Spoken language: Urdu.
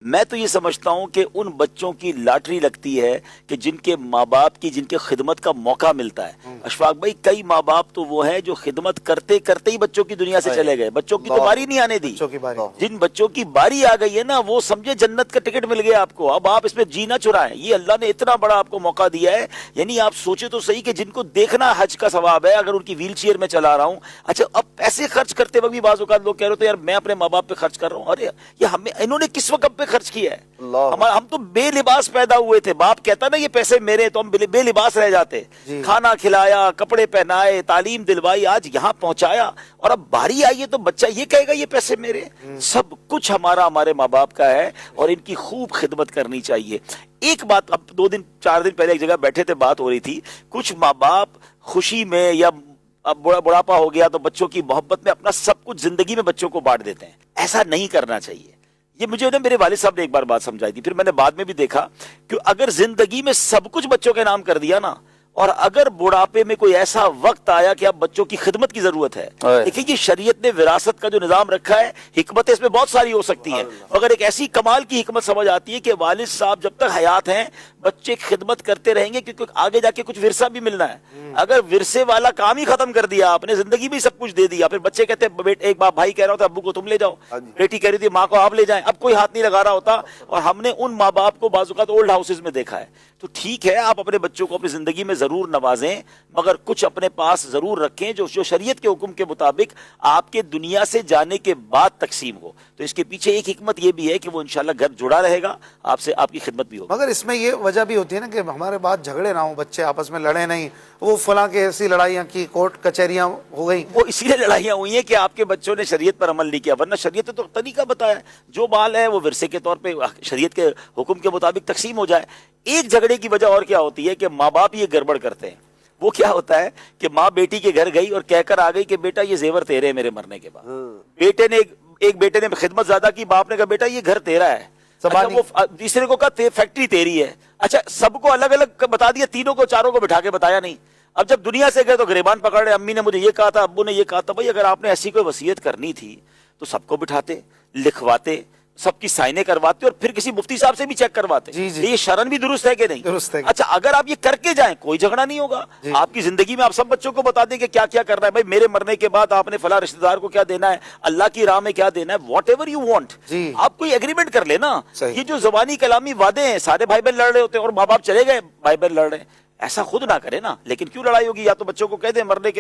میں تو یہ سمجھتا ہوں کہ ان بچوں کی لاٹری لگتی ہے کہ جن کے ماں باپ کی جن کے خدمت کا موقع ملتا ہے۔ اشفاق بھائی، کئی ماں باپ تو وہ ہیں جو خدمت کرتے کرتے ہی بچوں کی دنیا سے چلے گئے، بچوں کی تو باری نہیں آنے دی۔ جن بچوں کی باری آ گئی ہے نا، وہ سمجھے جنت کا ٹکٹ مل گیا آپ کو، اب آپ اس میں جینا چرائیں۔ یہ اللہ نے اتنا بڑا آپ کو موقع دیا ہے، یعنی آپ سوچے تو صحیح کہ جن کو دیکھنا حج کا ثواب ہے، اگر ان کی ویل چیئر میں چلا رہا ہوں، اچھا اب پیسے خرچ کرتے وقت بھی بعض اوقات لوگ کہہ رہے ہوتے ہیں یار میں اپنے ماں باپ پہ خرچ کر رہا ہوں۔ ارے یہ ہمیں انہوں نے کس وقت پہ خرچ کیا ہے؟ ہم تو بے لباس پیدا ہوئے تھے، باپ کہتا نا یہ پیسے میرے، تو ہم بے لباس رہ جاتے۔ کھانا کھلایا، کپڑے پہنائے، تعلیم دلوائی، آج یہاں پہنچایا، اور اب باری آئی ہے تو بچہ یہ کہے گا یہ پیسے میرے۔ سب کچھ ہمارے ماں باپ کا ہے اور ان کی خوب خدمت کرنی چاہیے۔ ایک بات، اب 2 دن 4 دن پہلے ایک جگہ بیٹھے تھے، بات ہو رہی تھی، کچھ ماں باپ خوشی میں یا اب بڑھاپا ہو گیا تو بچوں کی محبت میں اپنا سب کچھ زندگی میں بچوں کو بانٹ دیتے ہیں۔ ایسا نہیں کرنا چاہیے۔ یہ مجھے میرے والد صاحب نے ایک بار بات سمجھائی تھی، پھر میں نے بعد میں بھی دیکھا کہ اگر زندگی میں سب کچھ بچوں کے نام کر دیا نا، اور اگر بڑھاپے میں کوئی ایسا وقت آیا کہ اب بچوں کی خدمت کی ضرورت ہے، دیکھیں یہ شریعت نے وراثت کا جو نظام رکھا ہے، حکمت اس میں بہت ساری ہو سکتی ہیں، مگر ایک ایسی کمال کی حکمت سمجھ آتی ہے کہ والد صاحب جب تک حیات ہیں بچے خدمت کرتے رہیں گے، کیونکہ آگے جا کے کچھ ورثہ بھی ملنا ہے۔ اگر ورثے والا کام ہی ختم کر دیا آپ نے، زندگی بھی سب کچھ دے دیا، پھر بچے کہتے ہیں ایک باپ بھائی کہہ رہا ہوتا ابو کو تم لے جاؤ، بیٹی کہہ رہی تھی ماں کو آپ لے جائیں، اب کوئی ہاتھ نہیں لگا رہا ہوتا۔ اور ہم نے ان ماں باپ کو بعض اوقات اولڈ ہاؤسز میں دیکھا ہے۔ تو ٹھیک ہے، آپ اپنے بچوں کو اپنی زندگی میں ضرور نوازیں، مگر کچھ اپنے پاس ضرور رکھیں جو شریعت کے حکم کے مطابق آپ کے دنیا سے جانے کے بعد تقسیم ہو۔ تو اس کے پیچھے ایک حکمت یہ بھی ہے کہ وہ انشاءاللہ گھر جڑا رہے گا آپ سے، آپ کی خدمت بھی ہوگی۔ مگر اس میں یہ وجہ بھی ہوتی ہے نا کہ ہمارے بعد جھگڑے نہ ہوں، بچے آپس میں لڑے نہیں، وہ فلاں کے ایسی لڑائیاں کی، کورٹ کچہریاں ہو گئی، وہ اسی لیے لڑائیاں ہوئی ہیں کہ آپ کے بچوں نے شریعت پر عمل نہیں کیا، ورنہ شریعت نے تو طریقہ بتایا ہے، جو مال ہے وہ ورثے کے طور پہ شریعت کے حکم کے مطابق تقسیم ہو جائے۔ ایک جھگڑے کی وجہ اور کیا ہوتی ہے کہ ماں باپ یہ گڑبڑ کرتے ہیں۔ وہ کیا ہوتا ہے کہ ماں بیٹی کے گھر گئی اور کہہ کر آ گئی کہ بیٹا یہ زیور تیرے ہیں میرے مرنے کے بعد۔ بیٹے نے ایک بیٹے نے خدمت زیادہ کی، باپ نے کہا بیٹا یہ گھر تیرا ہے۔ اچھا وہ تیسرے کو کہا فیکٹری تیری ہے۔ اچھا سب کو الگ الگ بتا دیا، تینوں کو چاروں کو بٹھا کے بتایا نہیں۔ اب جب دنیا سے گئے تو گریبان پکڑ رہے، امی نے مجھے یہ کہا تھا، ابو نے یہ کہا تھا۔ بھائی اگر آپ نے ایسی کوئی وصیت کرنی تھی تو سب کو بٹھاتے، لکھواتے، سب کی سائنیں کرواتے، اور پھر کسی مفتی صاحب سے بھی چیک کرواتے یہ شرعن بھی درست ہے کہ نہیں۔ درست ہے۔ اچھا اگر آپ یہ کر کے جائیں کوئی جھگڑا نہیں ہوگا۔ آپ کی زندگی میں آپ سب بچوں کو بتا دیں کہ کیا کیا کرنا ہے، بھائی میرے مرنے کے بعد آپ نے فلاں رشتہ دار کو کیا دینا ہے، اللہ کی راہ میں کیا دینا ہے، واٹ ایور یو وانٹ۔ آپ کوئی ایگریمنٹ کر لے نا۔ یہ جو زبانی کلامی وعدے ہیں، سارے بھائی بہن لڑ رہے ہوتے ہیں اور ماں باپ چلے گئے، بھائی بہن لڑ رہے ہیں، ایسا خود نہ کرے نا۔ لیکن کیوں لڑائی ہوگی؟ یا تو بچوں کو کہہ دیں مرنے کے